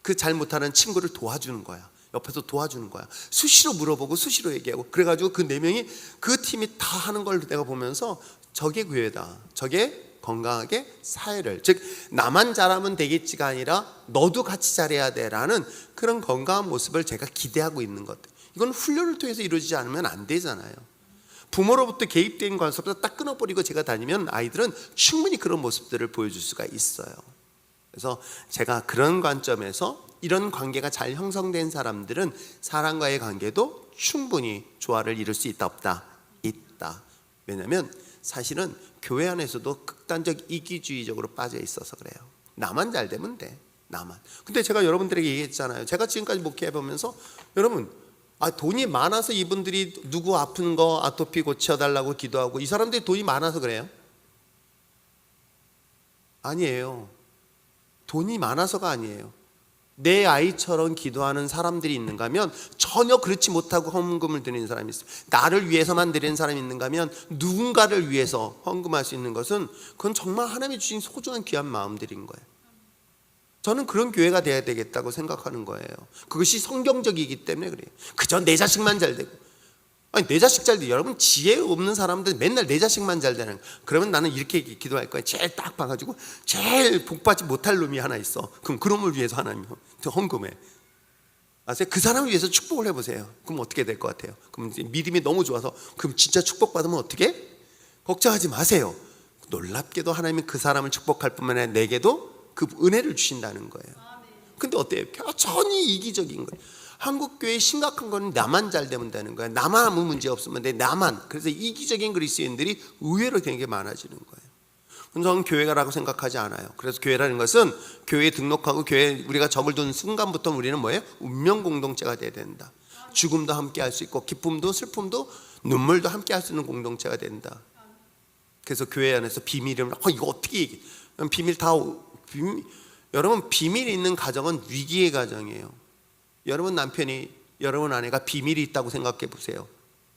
Speaker 1: 그 잘 못하는 친구를 도와주는 거야. 옆에서 도와주는 거야. 수시로 물어보고 수시로 얘기하고. 그래가지고 그 4명이 그 팀이 다 하는 걸 내가 보면서 저게 교회다, 저게 건강하게 사회를, 즉 나만 잘하면 되겠지가 아니라 너도 같이 잘해야 돼라는 그런 건강한 모습을 제가 기대하고 있는 것. 이건 훈련을 통해서 이루어지지 않으면 안 되잖아요. 부모로부터 개입된 관습부터 딱 끊어버리고 제가 다니면 아이들은 충분히 그런 모습들을 보여줄 수가 있어요. 그래서 제가 그런 관점에서 이런 관계가 잘 형성된 사람들은 사람과의 관계도 충분히 조화를 이룰 수 있다 없다? 있다. 왜냐하면 사실은 교회 안에서도 극단적 이기주의적으로 빠져 있어서 그래요. 나만 잘 되면 돼, 나만. 근데 제가 여러분들에게 얘기했잖아요. 제가 지금까지 목회해보면서 여러분 돈이 많아서 이분들이 누구 아픈 거 아토피 고쳐달라고 기도하고 이 사람들이 돈이 많아서 그래요? 아니에요. 돈이 많아서가 아니에요. 내 아이처럼 기도하는 사람들이 있는가 하면 전혀 그렇지 못하고 헌금을 드리는 사람이 있어요. 나를 위해서만 드리는 사람이 있는가 하면 누군가를 위해서 헌금할 수 있는 것은 그건 정말 하나님이 주신 소중한 귀한 마음들인 거예요. 저는 그런 교회가 돼야 되겠다고 생각하는 거예요. 그것이 성경적이기 때문에 그래요. 그저 내 자식만 잘 되고, 아니 내 자식 잘 돼. 여러분 지혜 없는 사람들 맨날 내 자식만 잘 되는. 그러면 나는 이렇게 기도할 거야. 제일 딱 봐가지고 제일 복받지 못할 놈이 하나 있어. 그럼 그 놈을 위해서 하나님 헌금해. 아세요? 그 사람을 위해서 축복을 해보세요. 그럼 어떻게 될 것 같아요? 그럼 믿음이 너무 좋아서 그럼 진짜 축복받으면 어떻게? 걱정하지 마세요. 놀랍게도 하나님이 그 사람을 축복할 뿐만 아니라 내게도 그 은혜를 주신다는 거예요. 근데 어때요? 여전히 이기적인 거예요. 한국교회의 심각한 건 나만 잘 되면 되는 거예요. 나만 아무 문제 없으면 돼. 나만. 그래서 이기적인 그리스도인들이 의외로 되게 많아지는 거예요. 저는 교회가라고 생각하지 않아요. 그래서 교회라는 것은 교회에 등록하고 교회에 우리가 적을 두는 순간부터 우리는 뭐예요? 운명 공동체가 돼야 된다. 죽음도 함께 할 수 있고 기쁨도 슬픔도 눈물도 함께 할 수 있는 공동체가 된다. 그래서 교회 안에서 비밀을 이거 어떻게 얘기해? 비밀 다 여러분 비밀이 있는 가정은 위기의 가정이에요. 여러분 남편이 여러분 아내가 비밀이 있다고 생각해 보세요.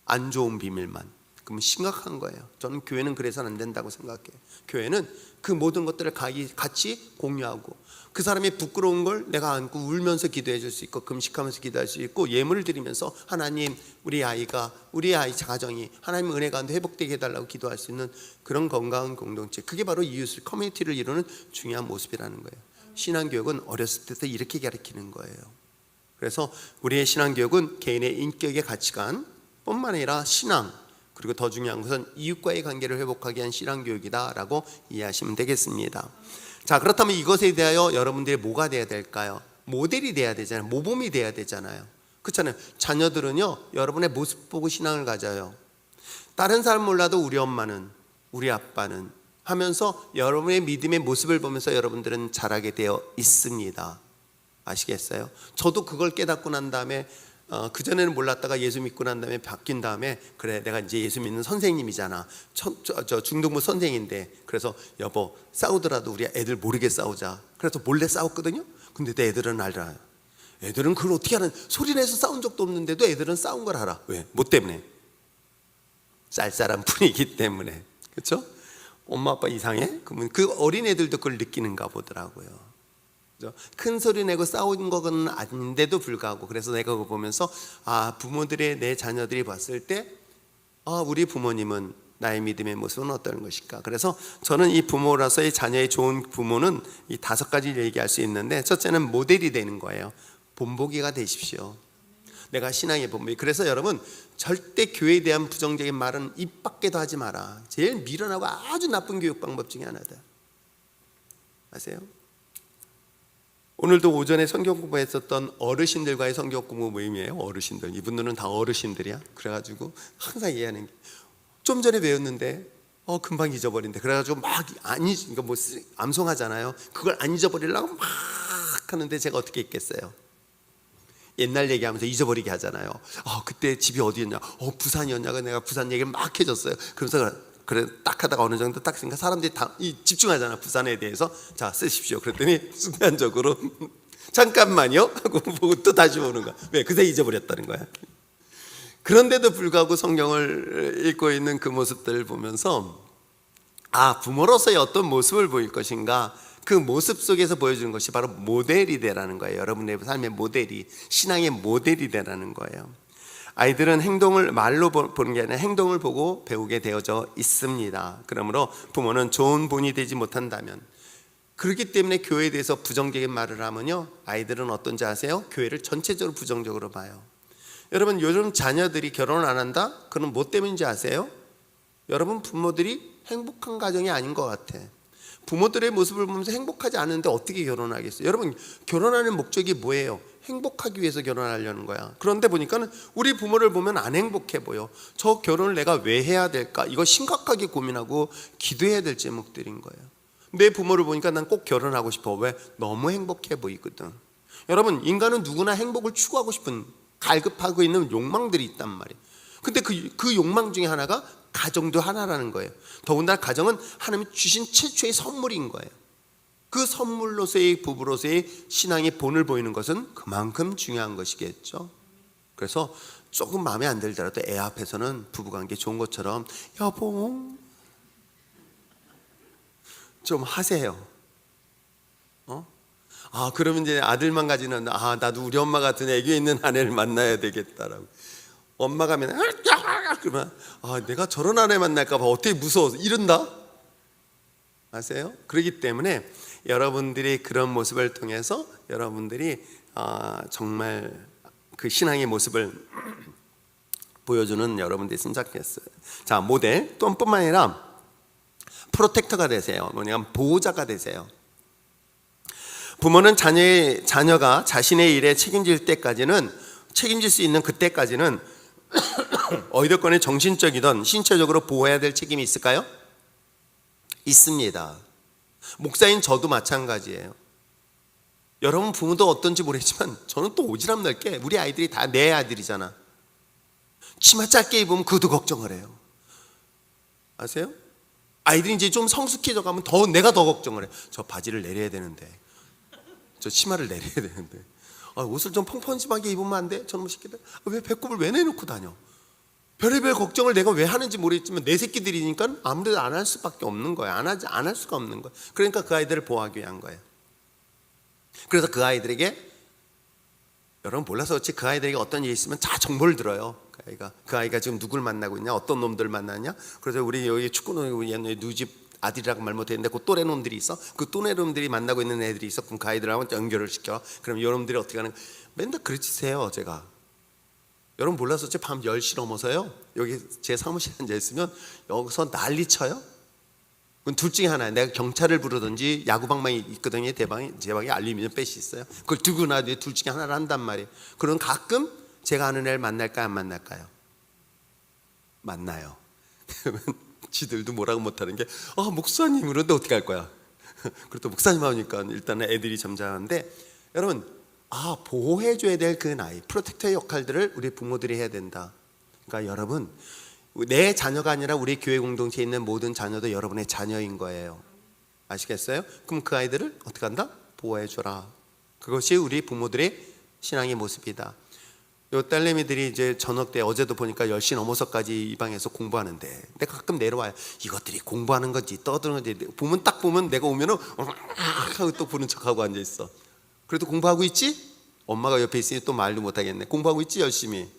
Speaker 1: 안 좋은 비밀만. 그러면 심각한 거예요. 저는 교회는 그래서는 안 된다고 생각해요. 교회는 그 모든 것들을 같이 공유하고 그 사람이 부끄러운 걸 내가 안고 울면서 기도해 줄 수 있고 금식하면서 기도할 수 있고 예물을 드리면서 하나님 우리 아이 가정이 하나님 은혜 가운데 회복되게 해달라고 기도할 수 있는 그런 건강한 공동체, 그게 바로 이웃을 커뮤니티를 이루는 중요한 모습이라는 거예요. 신앙교육은 어렸을 때부터 이렇게 가르치는 거예요. 그래서 우리의 신앙교육은 개인의 인격의 가치관 뿐만 아니라 신앙, 그리고 더 중요한 것은 이웃과의 관계를 회복하게 한 신앙교육이다 라고 이해하시면 되겠습니다. 자, 그렇다면 이것에 대하여 여러분들이 뭐가 돼야 될까요? 모델이 돼야 되잖아요. 모범이 돼야 되잖아요. 그렇잖아요. 자녀들은요, 여러분의 모습 보고 신앙을 가져요. 다른 사람 몰라도 우리 엄마는, 우리 아빠는 하면서 여러분의 믿음의 모습을 보면서 여러분들은 자라게 되어 있습니다. 아시겠어요? 저도 그걸 깨닫고 난 다음에 그전에는 몰랐다가 예수 믿고 난 다음에 바뀐 다음에, 그래 내가 이제 예수 믿는 선생님이잖아. 저 중등부 선생인데, 그래서 여보 싸우더라도 우리 애들 모르게 싸우자. 그래서 몰래 싸웠거든요. 근데 내 애들은 알아요. 애들은 그걸 어떻게 하는, 소리 내서 싸운 적도 없는데도 애들은 싸운 걸 알아. 왜? 뭐 때문에? 쌀쌀한 분이기 때문에. 그렇죠? 엄마 아빠 이상해? 그러면 그 어린 애들도 그걸 느끼는가 보더라고요. 그렇죠? 큰 소리 내고 싸운 건 아닌데도 불구하고, 그래서 내가 그거 보면서 부모들의, 내 자녀들이 봤을 때 우리 부모님은 나의 믿음의 모습은 어떤 것일까. 그래서 저는 이 부모로서의 자녀의 좋은 부모는 이 5가지를 얘기할 수 있는데, 첫째는 모델이 되는 거예요. 본보기가 되십시오. 내가 신앙의 본보기. 그래서 여러분, 절대 교회에 대한 부정적인 말은 입 밖에도 하지 마라. 제일 미련하고 아주 나쁜 교육 방법 중에 하나다. 아세요? 오늘도 오전에 성경 공부했었던 어르신들과의 성경 공부 모임이에요. 어르신들, 이분들은 다 어르신들이야. 그래가지고 항상 이해하는 게, 좀 전에 배웠는데 금방 잊어버린대. 그래가지고 막 그러니까 뭐 암송하잖아요. 그걸 안 잊어버리려고 막 하는데 제가 어떻게 있겠어요? 옛날 얘기하면서 잊어버리게 하잖아요. 그때 집이 어디였냐? 부산이었냐고 내가 부산 얘기를 막 해줬어요. 그러면서 그래 딱 하다가 어느 정도 딱 쓰니까 사람들이 다 집중하잖아, 부산에 대해서. 자, 쓰십시오. 그랬더니 순간적으로 잠깐만요 하고 보고 또 다시 오는 거야. 왜? 그새 잊어버렸다는 거야. 그런데도 불구하고 성경을 읽고 있는 그 모습들을 보면서 부모로서의 어떤 모습을 보일 것인가, 그 모습 속에서 보여주는 것이 바로 모델이 되라는 거예요. 여러분의 삶의 모델이, 신앙의 모델이 되라는 거예요. 아이들은 행동을 말로 보는 게 아니라 행동을 보고 배우게 되어져 있습니다. 그러므로 부모는 좋은 본이 되지 못한다면, 그렇기 때문에 교회에 대해서 부정적인 말을 하면요, 아이들은 어떤지 아세요? 교회를 전체적으로 부정적으로 봐요. 여러분, 요즘 자녀들이 결혼을 안 한다? 그건 뭐 때문인지 아세요? 여러분, 부모들이 행복한 가정이 아닌 것 같아. 부모들의 모습을 보면서 행복하지 않은데 어떻게 결혼하겠어요? 여러분, 결혼하는 목적이 뭐예요? 행복하기 위해서 결혼하려는 거야. 그런데 보니까 우리 부모를 보면 안 행복해 보여. 저 결혼을 내가 왜 해야 될까? 이거 심각하게 고민하고 기도해야 될 제목들인 거예요. 내 부모를 보니까 난 꼭 결혼하고 싶어. 왜? 너무 행복해 보이거든. 여러분, 인간은 누구나 행복을 추구하고 싶은, 갈급하고 있는 욕망들이 있단 말이에요. 근데 그 욕망 중에 하나가 가정도 하나라는 거예요. 더군다나 가정은 하나님이 주신 최초의 선물인 거예요. 그 선물로서의, 부부로서의 신앙의 본을 보이는 것은 그만큼 중요한 것이겠죠. 그래서 조금 마음에 안 들더라도 애 앞에서는 부부관계 좋은 것처럼 여보 좀 하세요. 그러면 이제 아들만 가지는 나도 우리 엄마 같은 애교 있는 아내를 만나야 되겠다라고. 엄마가 하면 그러면 내가 저런 아내 만날까 봐 어떻게 무서워서 이른다? 아세요? 그렇기 때문에 여러분들이 그런 모습을 통해서 여러분들이 정말 그 신앙의 모습을 보여주는 여러분들이 있으면 좋겠어요. 자, 모델 또 뿐만 아니라 프로텍터가 되세요. 뭐냐면 보호자가 되세요. 부모는 자녀가 자신의 일에 책임질 때까지는, 책임질 수 있는 그때까지는 어찌됐건 정신적이든 신체적으로 보호해야 될 책임이 있을까요? 있습니다. 목사인 저도 마찬가지예요. 여러분 부모도 어떤지 모르겠지만 저는 또 오지랖 넓게, 우리 아이들이 다 내 아들이잖아. 치마 짧게 입으면 그것도 걱정을 해요. 아세요? 아이들이 이제 좀 성숙해져 가면 내가 더 걱정을 해. 저 바지를 내려야 되는데, 저 치마를 내려야 되는데, 옷을 좀 펑펑짐하게 입으면 안 돼? 저놈의 새끼들, 왜 배꼽을 왜 내놓고 다녀? 별의별 걱정을 내가 왜 하는지 모르겠지만 내 새끼들이니까 아무래도 안 할 수밖에 없는 거야. 안 할 수가 없는 거야. 그러니까 그 아이들을 보호하기 위한 거예요. 그래서 그 아이들에게, 여러분 몰라서 그렇지, 그 아이들에게 어떤 일이 있으면 다 정보를 들어요. 그 아이가 지금 누굴 만나고 있냐, 어떤 놈들 만나냐. 그래서 우리 여기 축구 놀고 있는 누집 아들이라고 말 못했는데 그 또래 놈들이 있어. 그 또래 놈들이 만나고 있는 애들이 있어. 그럼 그 아이들하고 연결을 시켜. 그럼 여러분들이 어떻게 하는 거야? 맨날 그르치세요. 제가 여러분 몰라서 제 밤 10시 넘어서요, 여기 제 사무실에 앉아 있으면 여기서 난리 쳐요. 그건 둘 중에 하나야. 내가 경찰을 부르든지 야구방망이 있거든요. 제 방에 알루미늄 배시 있어요. 그걸 두고 나도 둘 중에 하나를 한단 말이에요. 그럼 가끔 제가 아는 애를 만날까요, 안 만날까요? 만나요. 그러면 지들도 뭐라고 못하는 게 목사님 그런데 어떻게 할 거야? 그리고 또 목사님 하니까 일단은 애들이 점잖은데, 여러분 보호해줘야 될 그 나이, 프로텍터의 역할들을 우리 부모들이 해야 된다. 그러니까 여러분, 내 자녀가 아니라 우리 교회 공동체에 있는 모든 자녀도 여러분의 자녀인 거예요. 아시겠어요? 그럼 그 아이들을 어떻게 한다? 보호해줘라. 그것이 우리 부모들의 신앙의 모습이다. 요 딸내미들이 이제 저녁 때 어제도 보니까 10시 넘어서까지 이 방에서 공부하는데, 내가 가끔 내려와요. 이것들이 공부하는 건지 떠드는 건지 딱 보면 내가 오면은 하고 또 보는 척하고 앉아있어. 그래도 공부하고 있지? 엄마가 옆에 있으니 또 말도 못하겠네. 공부하고 있지? 열심히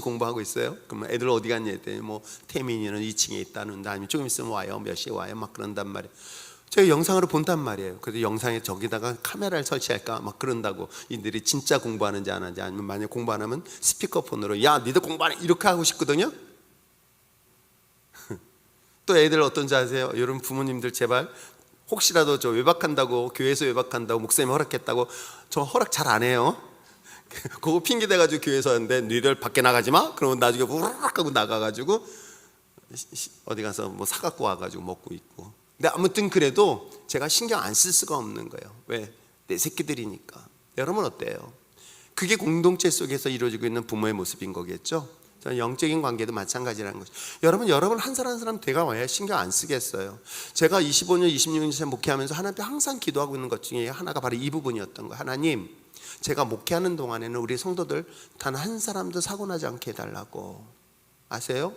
Speaker 1: 공부하고 있어요. 그러면 애들 어디 갔냐 했더니 태민이는 2층에 있다는데, 아니면 조금 있으면 와요, 몇 시에 와요, 막 그런단 말이에요. 제가 영상으로 본단 말이에요. 그래서 영상에 저기다가 카메라를 설치할까 막 그런다고. 이들이 진짜 공부하는지 안 하는지, 아니면 만약 공부 안 하면 스피커폰으로 야 니들 공부 안 해 이렇게 하고 싶거든요. 또 애들 어떤지 아세요? 여러분 부모님들 제발, 혹시라도 저 외박한다고, 교회에서 외박한다고 목사님이 허락했다고, 저 허락 잘 안 해요. 그거 핑계 대가지고 교회에서 하는데 너희들 밖에 나가지 마? 그러면 나중에 우르륵 하고 나가가지고 어디 가서 사갖고 와가지고 먹고 있고. 근데 아무튼 그래도 제가 신경 안 쓸 수가 없는 거예요. 왜? 내 새끼들이니까. 여러분 어때요? 그게 공동체 속에서 이루어지고 있는 부모의 모습인 거겠죠? 영적인 관계도 마찬가지라는 거죠. 여러분 한 사람 한 사람 대가 와야 신경 안 쓰겠어요. 제가 25년 26년 목회하면서 하나님께 항상 기도하고 있는 것 중에 하나가 바로 이 부분이었던 거예요. 하나님, 제가 목회하는 동안에는 우리 성도들 단 한 사람도 사고 나지 않게 해달라고. 아세요?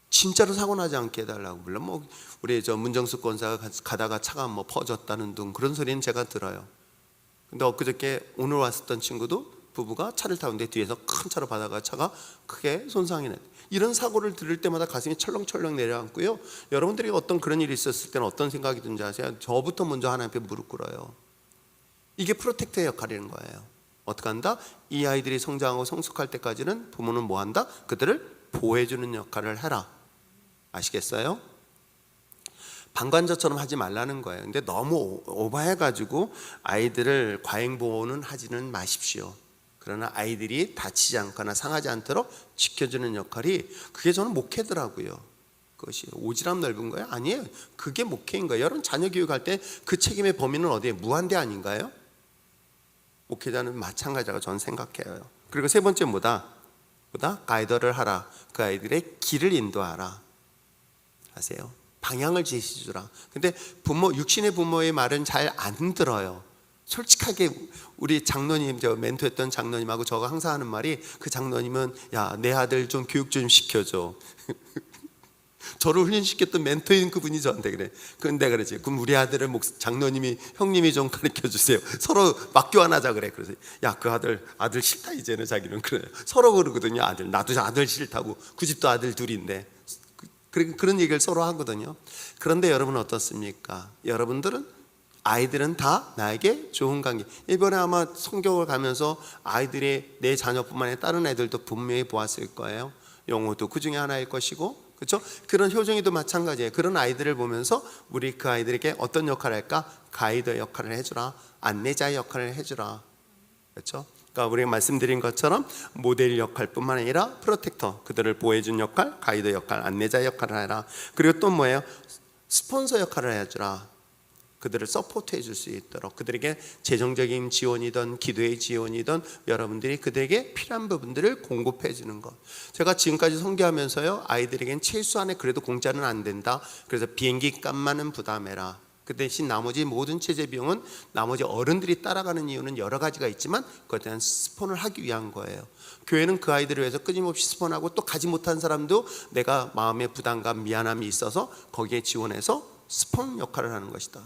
Speaker 1: 진짜로 사고 나지 않게 해달라고. 물론 우리 저 문정숙 권사가 가다가 차가 퍼졌다는 등 그런 소리는 제가 들어요. 근데 엊그저께 오늘 왔었던 친구도 부부가 차를 타는데 뒤에서 큰 차로 받아가 차가 크게 손상이 났어요. 이런 사고를 들을 때마다 가슴이 철렁철렁 내려앉고요. 여러분들이 어떤 그런 일이 있었을 때는 어떤 생각이 드는지 아세요? 저부터 먼저 하나님 앞에 무릎 꿇어요. 이게 프로텍터의 역할인 거예요. 어떻게 한다? 이 아이들이 성장하고 성숙할 때까지는 부모는 뭐 한다? 그들을 보호해주는 역할을 해라. 아시겠어요? 방관자처럼 하지 말라는 거예요. 근데 너무 오버해가지고 아이들을 과잉보호는 하지는 마십시오. 그러나 아이들이 다치지 않거나 상하지 않도록 지켜주는 역할이, 그게 저는 목회더라고요. 그것이 오지랖 넓은 거예요? 아니에요. 그게 목회인 거예요. 여러분 자녀 교육할 때 그 책임의 범위는 어디에? 무한대 아닌가요? 목회자는 마찬가지라고 저는 생각해요. 그리고 세 번째 뭐다? 가이더를 하라. 그 아이들의 길을 인도하라. 아세요? 방향을 제시해주라. 근데 육신의 부모의 말은 잘 안 들어요. 솔직하게 우리 장로님, 저 멘토했던 장로님하고 저가 항상 하는 말이, 그 장로님은 야, 내 아들 좀 교육 좀 시켜줘. 저를 훈련시켰던 멘토인 그분이 저한테 그래. 근데 그러지. 그럼 우리 아들을 장로님이, 형님이 좀 가르쳐 주세요. 서로 맞교환하자 그래. 그래서 야, 그 아들 싫다 이제는. 자기는 그래요. 서로 그러거든요. 나도 아들 싫다고. 그 집도 아들 둘인데. 그런 얘기를 서로 하거든요. 그런데 여러분 어떻습니까? 여러분들은, 아이들은 다 나에게 좋은 관계. 이번에 아마 성경을 가면서 아이들이, 내 자녀뿐만 아니라 다른 애들도 분명히 보았을 거예요. 영호도 그 중에 하나일 것이고, 그렇죠? 그런 효정이도 마찬가지예요. 그런 아이들을 보면서 우리 그 아이들에게 어떤 역할을 할까? 가이드 역할을 해주라. 안내자의 역할을 해주라. 그렇죠? 그러니까 우리가 말씀드린 것처럼 모델 역할뿐만 아니라 프로텍터, 그들을 보호해준 역할, 가이드 역할, 안내자 역할을 해라. 그리고 또 뭐예요? 스폰서 역할을 해주라. 그들을 서포트해 줄 수 있도록, 그들에게 재정적인 지원이든 기도의 지원이든 여러분들이 그들에게 필요한 부분들을 공급해 주는 것. 제가 지금까지 선교하면서요, 아이들에겐 최소한의 그래도 공짜는 안 된다. 그래서 비행기 값만은 부담해라. 그 대신 나머지 모든 체제 비용은 나머지 어른들이 따라가는 이유는 여러 가지가 있지만 그것에 대한 스폰을 하기 위한 거예요. 교회는 그 아이들을 위해서 끊임없이 스폰하고, 또 가지 못한 사람도 내가 마음의 부담감, 미안함이 있어서 거기에 지원해서 스폰 역할을 하는 것이다.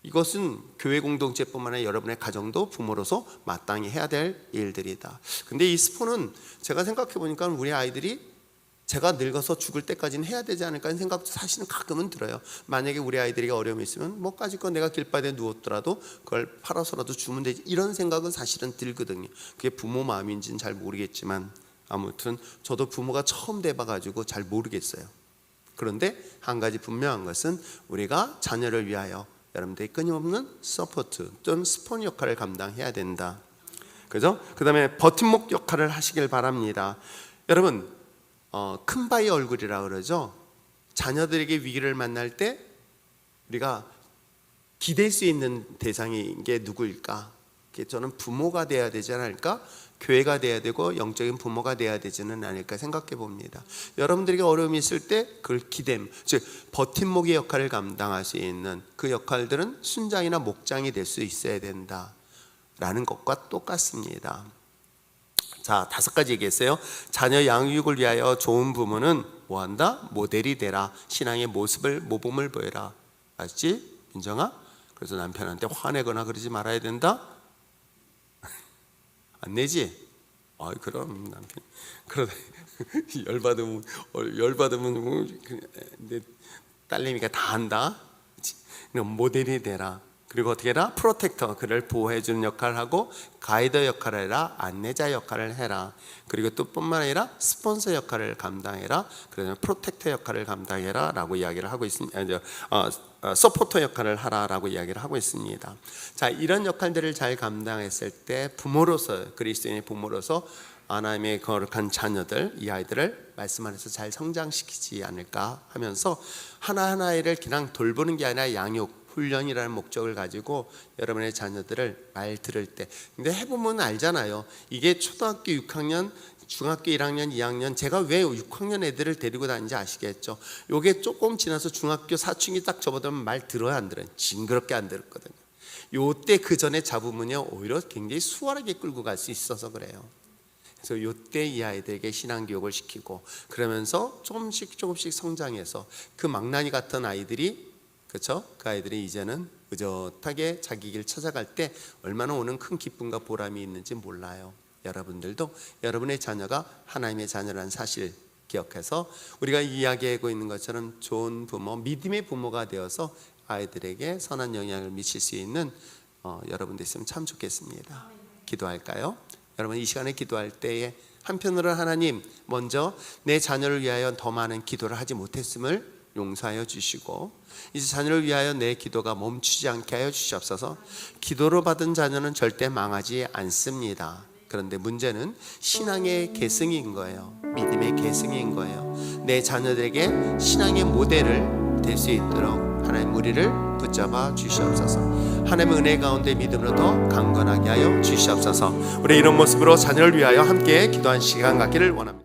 Speaker 1: 이것은 교회 공동체뿐만 아니라 여러분의 가정도 부모로서 마땅히 해야 될 일들이다. 근데 이 스폰은 제가 생각해 보니까 우리 아이들이 제가 늙어서 죽을 때까지는 해야 되지 않을까 하는 생각도 사실은 가끔은 들어요. 만약에 우리 아이들이 어려움이 있으면 뭐까짓 내가 길바닥에 누웠더라도 그걸 팔아서라도 주면 되지, 이런 생각은 사실은 들거든요. 그게 부모 마음인지는 잘 모르겠지만, 아무튼 저도 부모가 처음 돼봐가지고 잘 모르겠어요. 그런데 한 가지 분명한 것은 우리가 자녀를 위하여 여러분들이 끊임없는 서포트 또는 스폰 역할을 감당해야 된다. 그죠? 그 다음에 버팀목 역할을 하시길 바랍니다. 여러분, 큰 바위 얼굴이라 그러죠. 자녀들에게 위기를 만날 때 우리가 기댈 수 있는 대상이 게 누구일까? 저는 부모가 돼야 되지 않을까? 교회가 돼야 되고 영적인 부모가 돼야 되지는 않을까 생각해 봅니다. 여러분들에게 어려움이 있을 때 그걸 기댐, 즉 버팀목의 역할을 감당할 수 있는 그 역할들은 순장이나 목장이 될 수 있어야 된다라는 것과 똑같습니다. 자, 5가지 얘기했어요. 자녀 양육을 위하여 좋은 부모는 뭐한다? 모델이 되라. 신앙의 모습을 모범을 보여라. 알지? 민정아? 그래서 남편한테 화내거나 그러지 말아야 된다? 안 내지? 그럼 남편 그러다 열받으면 내 딸내미가 다 한다. 그럼 모델이 되라. 그리고 어떻게 해라? 프로텍터, 그를 보호해주는 역할을 하고, 가이더 역할을 해라. 안내자 역할을 해라. 그리고 또 뿐만 아니라 스폰서 역할을 감당해라. 그다음에 프로텍터 역할을 감당해라 라고 이야기를 하고 있습니다. 서포터 역할을 하라라고 이야기를 하고 있습니다. 자, 이런 역할들을 잘 감당했을 때 부모로서, 그리스도인의 부모로서 하나님의 거룩한 자녀들, 이 아이들을 말씀 안에서 잘 성장시키지 않을까 하면서 하나하나를 그냥 돌보는 게 아니라 양육, 훈련이라는 목적을 가지고 여러분의 자녀들을 말 들을 때, 근데 해보면 알잖아요. 이게 초등학교 6학년, 중학교 1학년, 2학년, 제가 왜 6학년 애들을 데리고 다니는지 아시겠죠? 요게 조금 지나서 중학교 사춘기 딱 접어들면 말 들어야 안 들어요? 징그럽게 안 들었거든요. 요때 그 전에 잡으면요 오히려 굉장히 수월하게 끌고 갈 수 있어서 그래요. 그래서 요때 이 아이들에게 신앙교육을 시키고, 그러면서 조금씩 성장해서 그 망나니 같은 아이들이, 그렇죠? 그 아이들이 이제는 의젓하게 자기 길 찾아갈 때 얼마나 오는 큰 기쁨과 보람이 있는지 몰라요. 여러분들도 여러분의 자녀가 하나님의 자녀라는 사실 기억해서 우리가 이야기하고 있는 것처럼 좋은 부모, 믿음의 부모가 되어서 아이들에게 선한 영향을 미칠 수 있는 여러분들 있으면 참 좋겠습니다. 기도할까요? 여러분, 이 시간에 기도할 때에 한편으로 하나님, 먼저 내 자녀를 위하여 더 많은 기도를 하지 못했음을 용서하여 주시고, 이제 자녀를 위하여 내 기도가 멈추지 않게 하여 주시옵소서. 기도로 받은 자녀는 절대 망하지 않습니다. 그런데 문제는 신앙의 계승인 거예요. 믿음의 계승인 거예요. 내 자녀들에게 신앙의 모델을 될 수 있도록 하나님 우리를 붙잡아 주시옵소서. 하나님의 은혜 가운데 믿음으로 더 강건하게 하여 주시옵소서. 우리 이런 모습으로 자녀를 위하여 함께 기도한 시간 갖기를 원합니다.